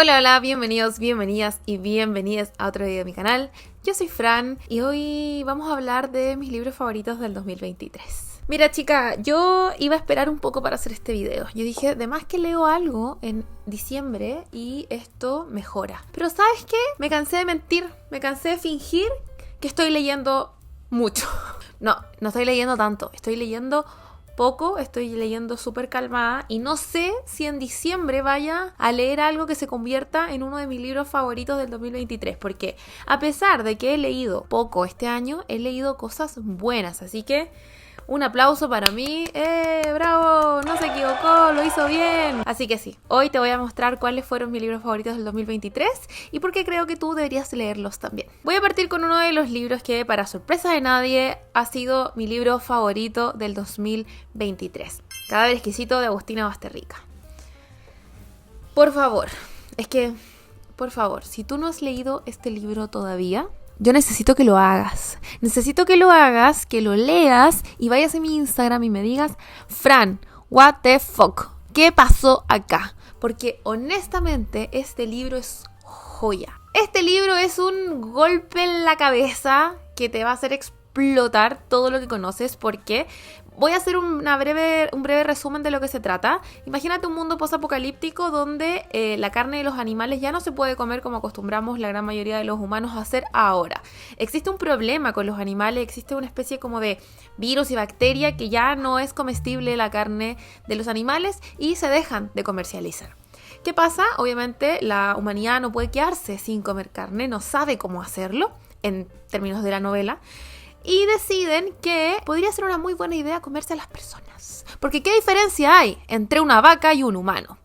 Hola, hola, bienvenidos, bienvenidas y bienvenidas a otro video de mi canal. Yo soy Fran y hoy vamos a hablar de mis libros favoritos del 2023. Mira chica, yo iba a esperar un poco para hacer este video. Yo dije, además que leo algo en diciembre y esto mejora. Pero ¿sabes qué? Me cansé de mentir, me cansé de fingir que estoy leyendo mucho. No estoy leyendo tanto, estoy leyendo poco, estoy leyendo súper calmada y no sé si en diciembre vaya a leer algo que se convierta en uno de mis libros favoritos del 2023, porque a pesar de que he leído poco este año, he leído cosas buenas, así que un aplauso para mí. ¡Bravo! No se equivocó, lo hizo bien. Así que sí, hoy te voy a mostrar cuáles fueron mis libros favoritos del 2023 y por qué creo que tú deberías leerlos también. Voy a partir con uno de los libros que, para sorpresa de nadie, ha sido mi libro favorito del 2023. Cadáver exquisito de Agustina Basterrica. Por favor, si tú no has leído este libro todavía, yo necesito que lo hagas. Necesito que lo hagas, que lo leas y vayas a mi Instagram y me digas, Fran, what the fuck, ¿qué pasó acá? Porque honestamente este libro es joya. Este libro es un golpe en la cabeza que te va a hacer explotar todo lo que conoces, porque voy a hacer un breve resumen de lo que se trata. Imagínate un mundo post-apocalíptico donde la carne de los animales ya no se puede comer como acostumbramos la gran mayoría de los humanos a hacer ahora. Existe un problema con los animales, existe una especie como de virus y bacteria que ya no es comestible la carne de los animales y se dejan de comercializar. ¿Qué pasa? Obviamente la humanidad no puede quedarse sin comer carne, no sabe cómo hacerlo en términos de la novela. Y deciden que podría ser una muy buena idea comerse a las personas. Porque ¿qué diferencia hay entre una vaca y un humano?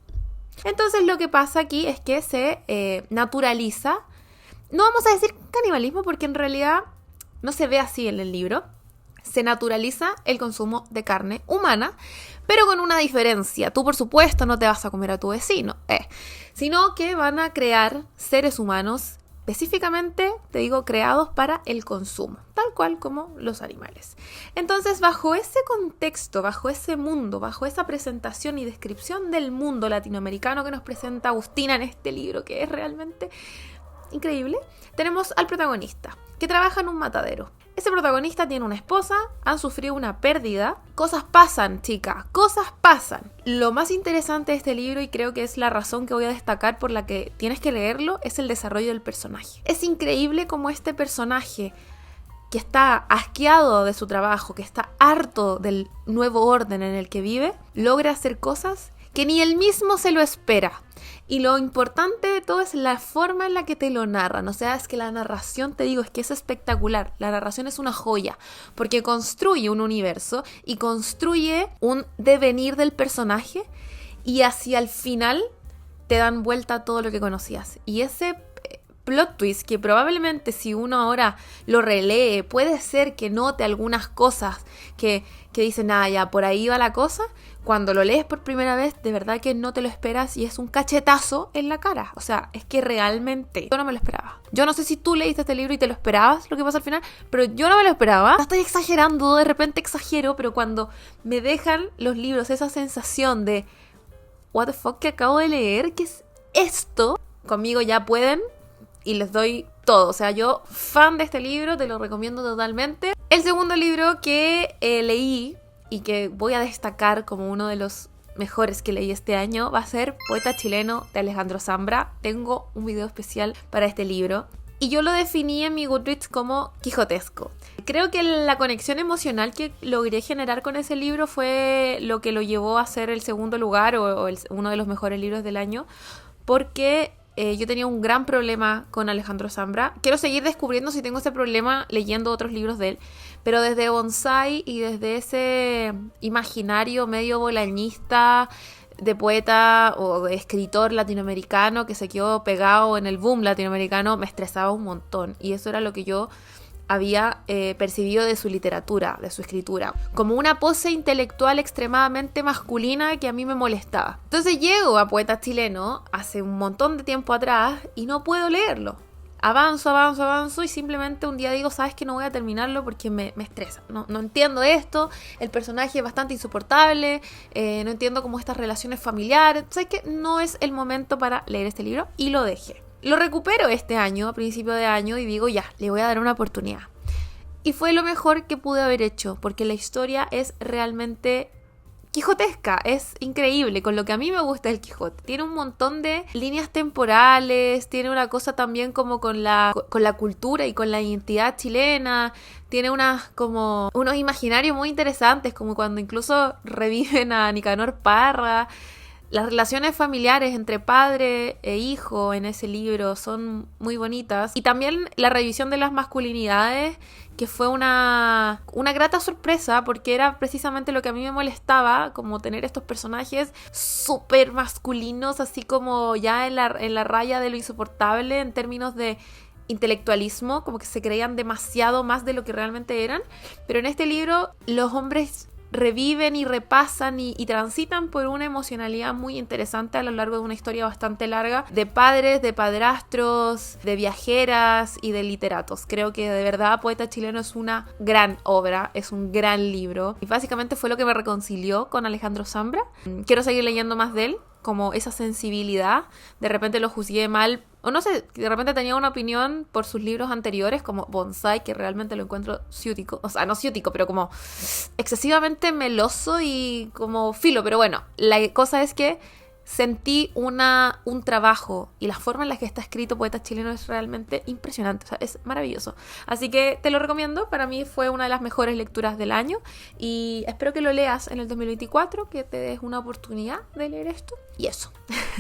Entonces lo que pasa aquí es que se naturaliza, no vamos a decir canibalismo porque en realidad no se ve así en el libro, se naturaliza el consumo de carne humana, pero con una diferencia. Tú, por supuesto, no te vas a comer a tu vecino, sino que van a crear seres humanos específicamente, te digo, creados para el consumo, tal cual como los animales. Entonces, bajo ese contexto, bajo ese mundo, bajo esa presentación y descripción del mundo latinoamericano que nos presenta Agustina en este libro, que es realmente increíble, tenemos al protagonista, que trabaja en un matadero. Ese protagonista tiene una esposa, han sufrido una pérdida. Cosas pasan, chicas, cosas pasan. Lo más interesante de este libro, y creo que es la razón que voy a destacar por la que tienes que leerlo, es el desarrollo del personaje. Es increíble cómo este personaje, que está asqueado de su trabajo, que está harto del nuevo orden en el que vive, logra hacer cosas que ni él mismo se lo espera. Y lo importante de todo es la forma en la que te lo narran. O sea, es que la narración, te digo, es que es espectacular. La narración es una joya, porque construye un universo y construye un devenir del personaje, y hacia el final te dan vuelta a todo lo que conocías. Y ese plot twist, que probablemente si uno ahora lo relee, puede ser que note algunas cosas que dicen, ya, por ahí va la cosa. Cuando lo lees por primera vez, de verdad que no te lo esperas y es un cachetazo en la cara. O sea, es que realmente yo no me lo esperaba. Yo no sé si tú leíste este libro y te lo esperabas, lo que pasa al final, pero yo no me lo esperaba. No estoy exagerando, de repente exagero, pero cuando me dejan los libros esa sensación de what the fuck que acabo de leer, ¿qué es esto? Conmigo ya pueden y les doy todo. O sea, yo fan de este libro, te lo recomiendo totalmente. El segundo libro que leí y que voy a destacar como uno de los mejores que leí este año va a ser Poeta Chileno de Alejandro Zambra. Tengo un video especial para este libro y yo lo definí en mi Goodreads como quijotesco. Creo que la conexión emocional que logré generar con ese libro fue lo que lo llevó a ser el segundo lugar o uno de los mejores libros del año, porque yo tenía un gran problema con Alejandro Zambra. Quiero seguir descubriendo si tengo ese problema leyendo otros libros de él, pero desde Bonsai y desde ese imaginario medio bolañista de poeta o de escritor latinoamericano que se quedó pegado en el boom latinoamericano, me estresaba un montón, y eso era lo que yo había percibido de su literatura, de su escritura, como una pose intelectual extremadamente masculina que a mí me molestaba. Entonces llego a Poeta Chileno hace un montón de tiempo atrás y no puedo leerlo. avanzo y simplemente un día digo, sabes que no voy a terminarlo porque me estresa, no entiendo esto, el personaje es bastante insoportable, no entiendo cómo estas relaciones familiares, sabes que no es el momento para leer este libro y lo dejé. Lo recupero este año, a principio de año, y digo ya, le voy a dar una oportunidad. Y fue lo mejor que pude haber hecho, porque la historia es realmente quijotesca, es increíble, con lo que a mí me gusta el Quijote. Tiene un montón de líneas temporales, tiene una cosa también como con la cultura y con la identidad chilena, tiene unos imaginarios muy interesantes, como cuando incluso reviven a Nicanor Parra. Las relaciones familiares entre padre e hijo en ese libro son muy bonitas. Y también la revisión de las masculinidades, que fue una grata sorpresa, porque era precisamente lo que a mí me molestaba, como tener estos personajes súper masculinos, así como ya en la raya de lo insoportable en términos de intelectualismo, como que se creían demasiado más de lo que realmente eran. Pero en este libro los hombres reviven y repasan y transitan por una emocionalidad muy interesante a lo largo de una historia bastante larga de padres, de padrastros, de viajeras y de literatos. Creo que de verdad Poeta Chileno es una gran obra, es un gran libro y básicamente fue lo que me reconcilió con Alejandro Zambra. Quiero seguir leyendo más de él, como esa sensibilidad. De repente lo juzgué mal, o no sé, de repente tenía una opinión por sus libros anteriores, como Bonsai, que realmente lo encuentro ciútico, o sea, no ciútico, pero como excesivamente meloso y como filo. Pero bueno, la cosa es que sentí un trabajo, y la forma en la que está escrito Poeta Chileno es realmente impresionante, o sea, es maravilloso. Así que te lo recomiendo, para mí fue una de las mejores lecturas del año y espero que lo leas en el 2024, que te des una oportunidad de leer esto. Y eso.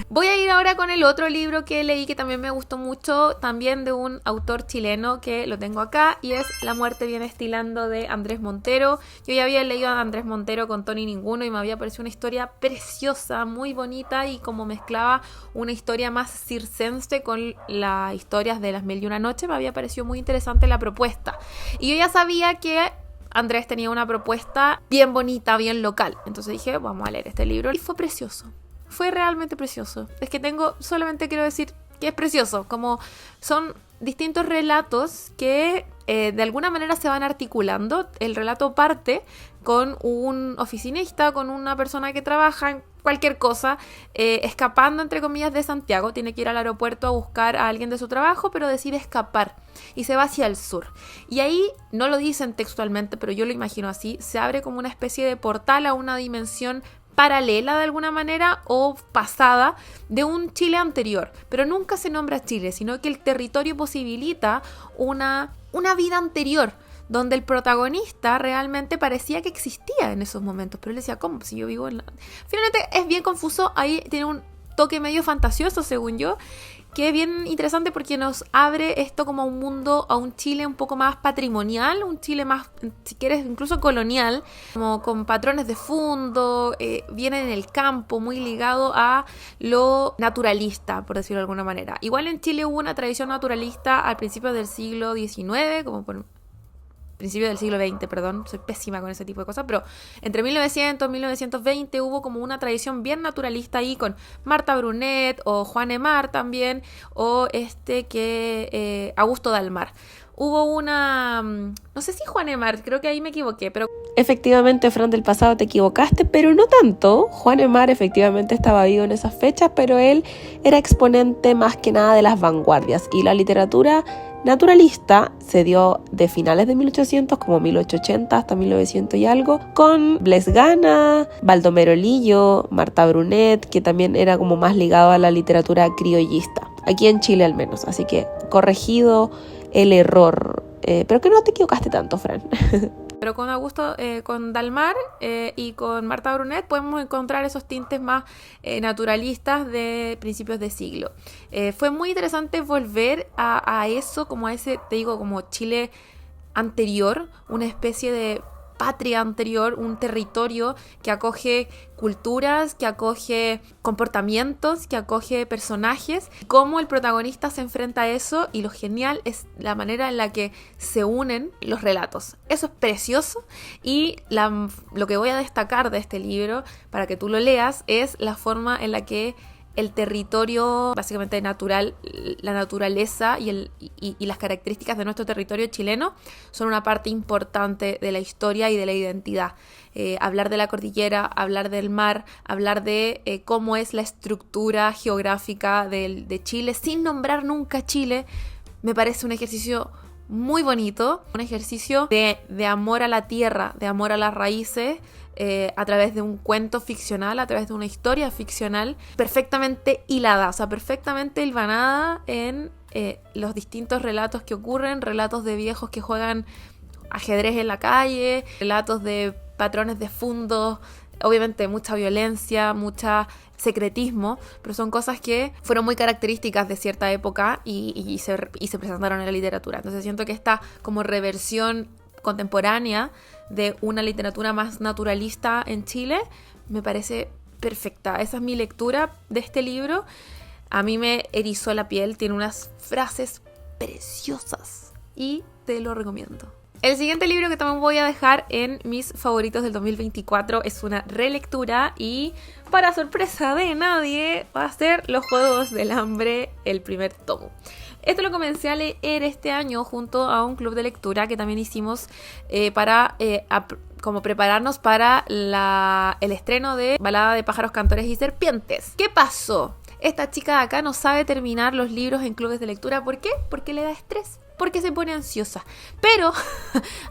Voy a ir ahora con el otro libro que leí que también me gustó mucho, también de un autor chileno que lo tengo acá, y es La muerte viene estilando, de Andrés Montero. Yo ya había leído a Andrés Montero con Tony Ninguno y me había parecido una historia preciosa, muy bonita, y como mezclaba una historia más circense con las historias de Las Mil y una Noche, me había parecido muy interesante la propuesta. Y yo ya sabía que Andrés tenía una propuesta bien bonita, bien local. Entonces dije, vamos a leer este libro. Y fue precioso. Fue realmente precioso. Es que solamente quiero decir que es precioso. Como son distintos relatos que de alguna manera se van articulando. El relato parte con un oficinista, con una persona que trabaja en cualquier cosa, escapando entre comillas de Santiago. Tiene que ir al aeropuerto a buscar a alguien de su trabajo, pero decide escapar y se va hacia el sur. Y ahí, no lo dicen textualmente, pero yo lo imagino así, se abre como una especie de portal a una dimensión paralela de alguna manera o pasada de un Chile anterior, pero nunca se nombra Chile, sino que el territorio posibilita una vida anterior donde el protagonista realmente parecía que existía en esos momentos, pero él decía, ¿cómo? Si yo vivo en la... Finalmente es bien confuso, ahí tiene un toque medio fantasioso según yo, que es bien interesante porque nos abre esto como a un mundo, a un Chile un poco más patrimonial, un Chile más, si quieres, incluso colonial, como con patrones de fondo, viene en el campo, muy ligado a lo naturalista, por decirlo de alguna manera. Igual en Chile hubo una tradición naturalista al principio del siglo XIX, como por principio del siglo XX, perdón, soy pésima con ese tipo de cosas, pero entre 1900 y 1920 hubo como una tradición bien naturalista ahí con Marta Brunet o Juan Emar también, o Augusto Dalmar. Hubo una, no sé si Juan Emar, creo que ahí me equivoqué, pero... Efectivamente, Fran, del pasado te equivocaste, pero no tanto. Juan Emar efectivamente estaba vivo en esas fechas, pero él era exponente más que nada de las vanguardias, y la literatura naturalista se dio de finales de 1800, como 1880 hasta 1900 y algo, con Blesgana, Baldomero Lillo, Marta Brunet, que también era como más ligado a la literatura criollista, aquí en Chile al menos. Así que corregido el error, pero que no te equivocaste tanto, Fran. Pero con Augusto, con Dalmar y con Marta Brunet podemos encontrar esos tintes más naturalistas de principios de siglo. Fue muy interesante volver a eso, como a ese, te digo, como Chile anterior, una especie de patria anterior, un territorio que acoge culturas, que acoge comportamientos, que acoge personajes, cómo el protagonista se enfrenta a eso, y lo genial es la manera en la que se unen los relatos. Eso es precioso, y lo que voy a destacar de este libro para que tú lo leas es la forma en la que el territorio básicamente natural, la naturaleza y las características de nuestro territorio chileno son una parte importante de la historia y de la identidad. Hablar de la cordillera, hablar del mar, hablar de cómo es la estructura geográfica de Chile, sin nombrar nunca Chile, me parece un ejercicio muy bonito, un ejercicio de amor a la tierra, de amor a las raíces, a través de un cuento ficcional, a través de una historia ficcional, perfectamente hilada, o sea, perfectamente hilvanada en los distintos relatos que ocurren, relatos de viejos que juegan ajedrez en la calle, relatos de patrones de fundos, obviamente mucha violencia, mucha secretismo, pero son cosas que fueron muy características de cierta época y se presentaron en la literatura. Entonces siento que esta como reversión contemporánea de una literatura más naturalista en Chile me parece perfecta. Esa es mi lectura de este libro. A mí me erizó la piel, tiene unas frases preciosas y te lo recomiendo. El siguiente libro que también voy a dejar en mis favoritos del 2024 es una relectura y, para sorpresa de nadie, va a ser Los Juegos del Hambre, el primer tomo. Esto lo comencé a leer este año junto a un club de lectura que también hicimos para como prepararnos para el estreno de Balada de pájaros, cantores y serpientes. ¿Qué pasó? Esta chica de acá no sabe terminar los libros en clubes de lectura. ¿Por qué? Porque le da estrés. Porque se pone ansiosa. Pero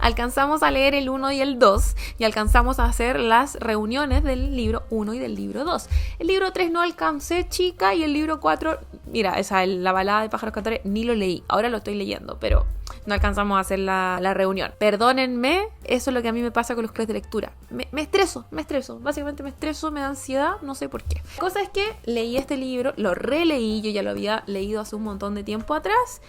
alcanzamos a leer el 1 y el 2 y alcanzamos a hacer las reuniones del libro 1 y del libro 2. El libro 3 no alcancé, chica, y el libro 4, mira, la balada de pájaros cantores ni lo leí. Ahora lo estoy leyendo, pero no alcanzamos a hacer la reunión. Perdónenme, eso es lo que a mí me pasa con los clubes de lectura. Me estreso. Básicamente me estreso, me da ansiedad, no sé por qué. La cosa es que leí este libro, lo releí, yo ya lo había leído hace un montón de tiempo atrás.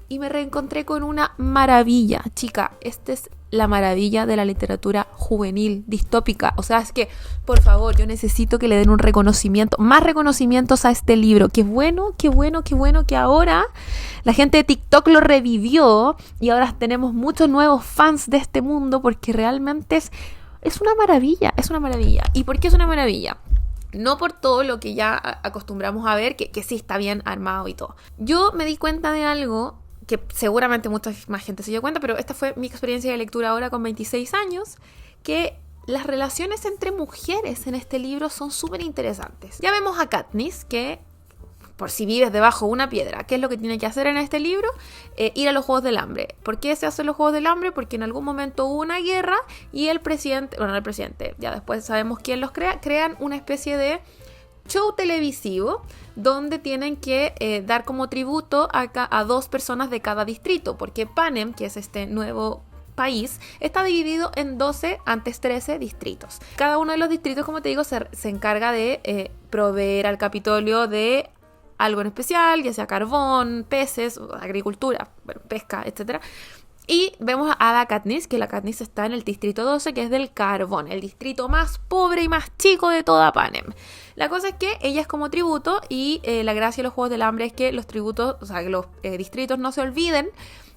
Y me reencontré con una maravilla, chica. Esta es la maravilla de la literatura juvenil, distópica. O sea, es que, por favor, yo necesito que le den un reconocimiento, más reconocimientos a este libro. Qué bueno que ahora la gente de TikTok lo revivió y ahora tenemos muchos nuevos fans de este mundo porque realmente es una maravilla, es una maravilla. ¿Y por qué es una maravilla? No por todo lo que ya acostumbramos a ver, que sí está bien armado y todo. Yo me di cuenta de algo que seguramente mucha más gente se dio cuenta, pero esta fue mi experiencia de lectura ahora con 26 años, que las relaciones entre mujeres en este libro son súper interesantes. Ya vemos a Katniss, que por si vives debajo de una piedra, ¿qué es lo que tiene que hacer en este libro? Ir a los Juegos del Hambre. ¿Por qué se hacen los Juegos del Hambre? Porque en algún momento hubo una guerra y el presidente, ya después sabemos quién los crean una especie de show televisivo donde tienen que dar como tributo a 2 personas de cada distrito, porque Panem, que es este nuevo país, está dividido en 12, antes 13 distritos. Cada uno de los distritos, como te digo, se encarga de proveer al Capitolio de algo en especial, ya sea carbón, peces, agricultura, pesca, etc. Y vemos a la Katniss, que la Katniss está en el distrito 12, que es del carbón, el distrito más pobre y más chico de toda Panem. La cosa es que ella es como tributo y la gracia de los Juegos del Hambre es que los tributos, o sea, que los distritos no se olviden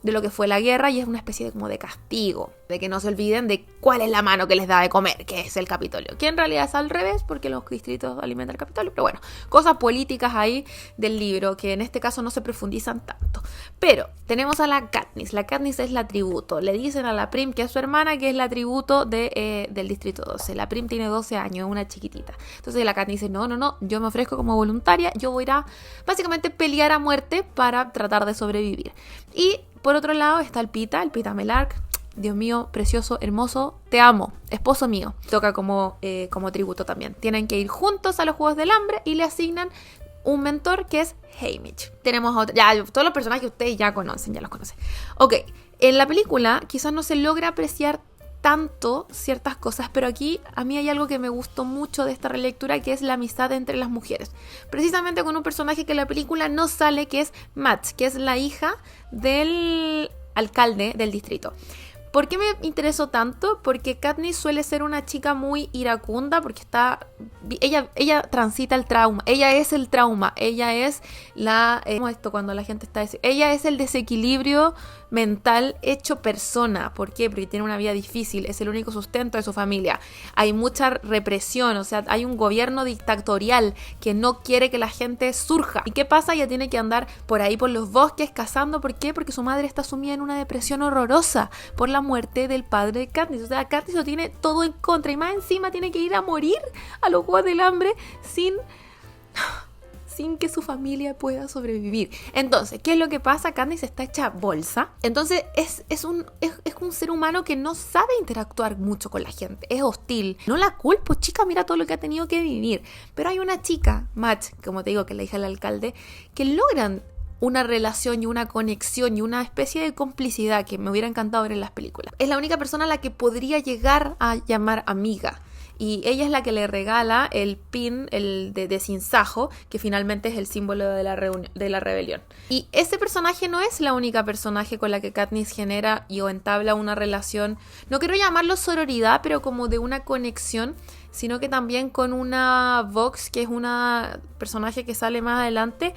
de lo que fue la guerra y es una especie de, como de castigo, de que no se olviden de cuál es la mano que les da de comer, que es el Capitolio, que en realidad es al revés porque los distritos alimentan el Capitolio, pero bueno, cosas políticas ahí del libro que en este caso no se profundizan tanto. Pero tenemos a la Katniss es la tributo, le dicen a la Prim, que es su hermana, que es la tributo del distrito 12, la Prim tiene 12 años, es una chiquitita, entonces la Katniss dice, no, yo me ofrezco como voluntaria, yo voy a ir a básicamente pelear a muerte para tratar de sobrevivir. Y por otro lado está el Pita Melark, Dios mío, precioso, hermoso, te amo, esposo mío. Toca como tributo también. Tienen que ir juntos a los Juegos del Hambre y le asignan un mentor que es Haymitch. Tenemos a ya todos los personajes que ustedes ya conocen, ya los conocen. Ok, en la película quizás no se logra apreciar tanto ciertas cosas, pero aquí a mí hay algo que me gustó mucho de esta relectura, que es la amistad entre las mujeres, precisamente con un personaje que en la película no sale, que es Matt, que es la hija del alcalde del distrito. ¿Por qué me interesó tanto? Porque Katniss suele ser una chica muy iracunda, porque ella transita el trauma, ella es el trauma, ella es ¿cómo es esto cuando la gente está? Ella es el desequilibrio mental hecho persona. ¿Por qué? Porque tiene una vida difícil, es el único sustento de su familia. Hay mucha represión, o sea, hay un gobierno dictatorial que no quiere que la gente surja. ¿Y qué pasa? Ella tiene que andar por ahí por los bosques cazando. ¿Por qué? Porque su madre está sumida en una depresión horrorosa por la muerte del padre de Katniss. O sea, Katniss lo tiene todo en contra y más encima tiene que ir a morir a los Juegos del Hambre sin que su familia pueda sobrevivir. Entonces, ¿qué es lo que pasa? Katniss está hecha bolsa. Entonces, es un ser humano que no sabe interactuar mucho con la gente. Es hostil. No la culpo, chica, mira todo lo que ha tenido que vivir. Pero hay una chica, Match, como te digo, que es la hija del alcalde, que logran una relación y una conexión y una especie de complicidad que me hubiera encantado ver en las películas. Es la única persona a la que podría llegar a llamar amiga. Y ella es la que le regala el pin, el de sinsajo, que finalmente es el símbolo de la rebelión. Y ese personaje no es la única personaje con la que Katniss genera o entabla una relación, no quiero llamarlo sororidad, pero como de una conexión, sino que también con una Vox, que es una personaje que sale más adelante,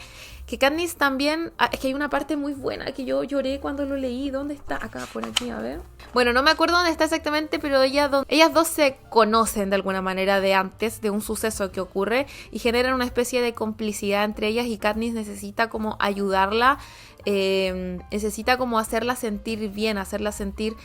que Katniss también, es que hay una parte muy buena que yo lloré cuando lo leí. ¿Dónde está? Acá, por aquí, a ver. Bueno, no me acuerdo dónde está exactamente, pero ellas dos se conocen de alguna manera de antes, de un suceso que ocurre, y generan una especie de complicidad entre ellas, y Katniss necesita como ayudarla, necesita como hacerla sentir bien, hacerla sentir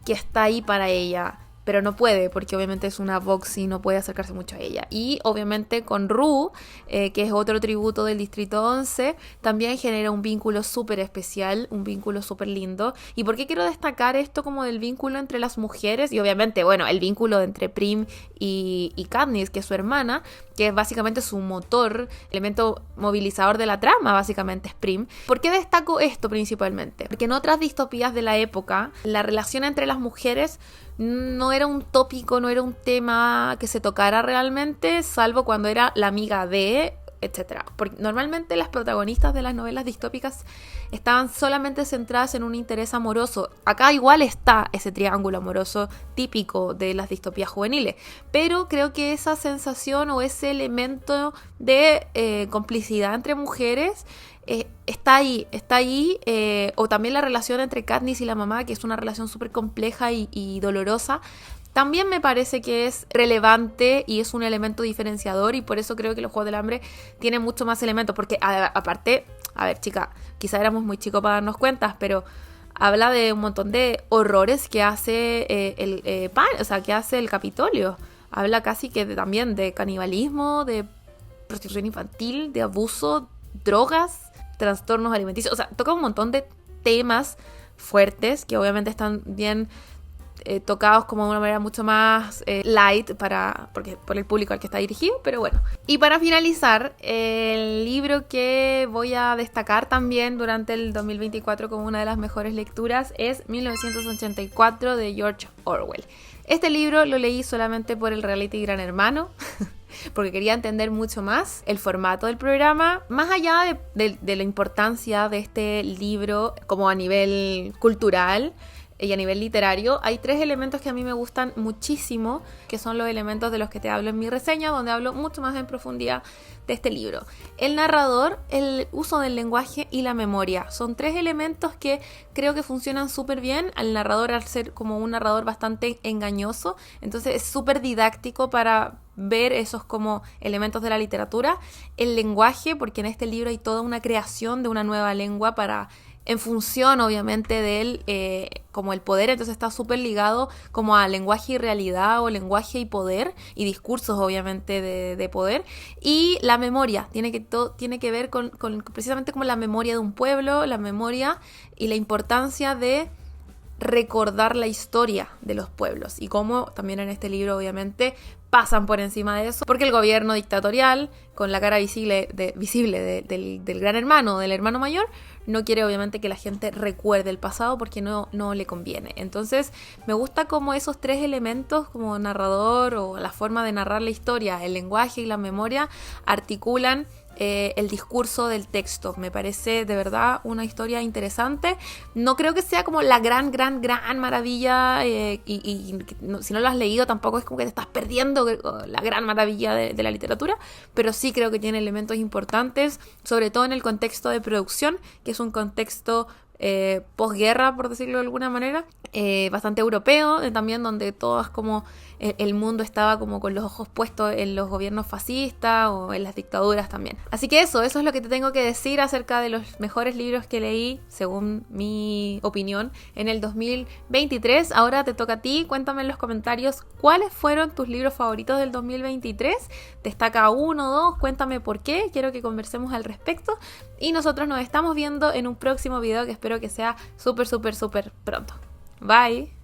que está ahí para ella. Pero no puede, porque obviamente es una Vox y no puede acercarse mucho a ella. Y obviamente con Rue, que es otro tributo del Distrito 11, también genera un vínculo súper especial, un vínculo súper lindo. ¿Y por qué quiero destacar esto como del vínculo entre las mujeres? Y obviamente, bueno, el vínculo entre Prim y Katniss, que es su hermana, que es básicamente su motor, elemento movilizador de la trama, básicamente es Prim. ¿Por qué destaco esto principalmente? Porque en otras distopías de la época, la relación entre las mujeres no era un tópico, no era un tema que se tocara realmente, salvo cuando era la amiga de, etc. Porque normalmente las protagonistas de las novelas distópicas estaban solamente centradas en un interés amoroso. Acá igual está ese triángulo amoroso típico de las distopías juveniles, pero creo que esa sensación o ese elemento de complicidad entre mujeres está ahí, o también la relación entre Katniss y la mamá, que es una relación súper compleja y dolorosa, también me parece que es relevante y es un elemento diferenciador, y por eso creo que los Juegos del Hambre tienen mucho más elementos, porque aparte, a ver, chica, quizá éramos muy chicos para darnos cuenta, pero habla de un montón de horrores que hace que hace el Capitolio. Habla casi que también de canibalismo, de prostitución infantil, de abuso, drogas, trastornos alimenticios. O sea, toca un montón de temas fuertes que obviamente están bien tocados como de una manera mucho más light por el público al que está dirigido, pero bueno. Y para finalizar, el libro que voy a destacar también durante el 2024 como una de las mejores lecturas es 1984 de George Orwell. Este libro lo leí solamente por el reality Gran Hermano, porque quería entender mucho más el formato del programa, más allá de la importancia de este libro como a nivel cultural y a nivel literario. Hay 3 elementos que a mí me gustan muchísimo, que son los elementos de los que te hablo en mi reseña, donde hablo mucho más en profundidad de este libro. El narrador, el uso del lenguaje y la memoria. Son 3 elementos que creo que funcionan súper bien. Al narrador, al ser como un narrador bastante engañoso, entonces es súper didáctico para ver esos como elementos de la literatura. El lenguaje, porque en este libro hay toda una creación de una nueva lengua en función obviamente de él, como el poder, entonces está súper ligado como a lenguaje y realidad, o lenguaje y poder, y discursos obviamente de poder. Y la memoria, tiene que ver con precisamente como la memoria de un pueblo, la memoria y la importancia de recordar la historia de los pueblos, y cómo también en este libro obviamente pasan por encima de eso, porque el gobierno dictatorial, con la cara visible del gran hermano, del hermano mayor, no quiere obviamente que la gente recuerde el pasado, porque no le conviene. Entonces me gusta como esos 3 elementos, como narrador o la forma de narrar la historia, el lenguaje y la memoria, articulan el discurso del texto. Me parece de verdad una historia interesante. No creo que sea como la gran maravilla, si no lo has leído tampoco es como que te estás perdiendo la gran maravilla de la literatura, pero sí creo que tiene elementos importantes, sobre todo en el contexto de producción, que es un contexto posguerra, por decirlo de alguna manera, bastante europeo, también donde todo es como el mundo estaba como con los ojos puestos en los gobiernos fascistas o en las dictaduras también. Así que eso es lo que te tengo que decir acerca de los mejores libros que leí, según mi opinión, en el 2023. Ahora te toca a ti, cuéntame en los comentarios cuáles fueron tus libros favoritos del 2023. Destaca uno o dos, cuéntame por qué, quiero que conversemos al respecto. Y nosotros nos estamos viendo en un próximo video que espero que sea súper pronto. Bye.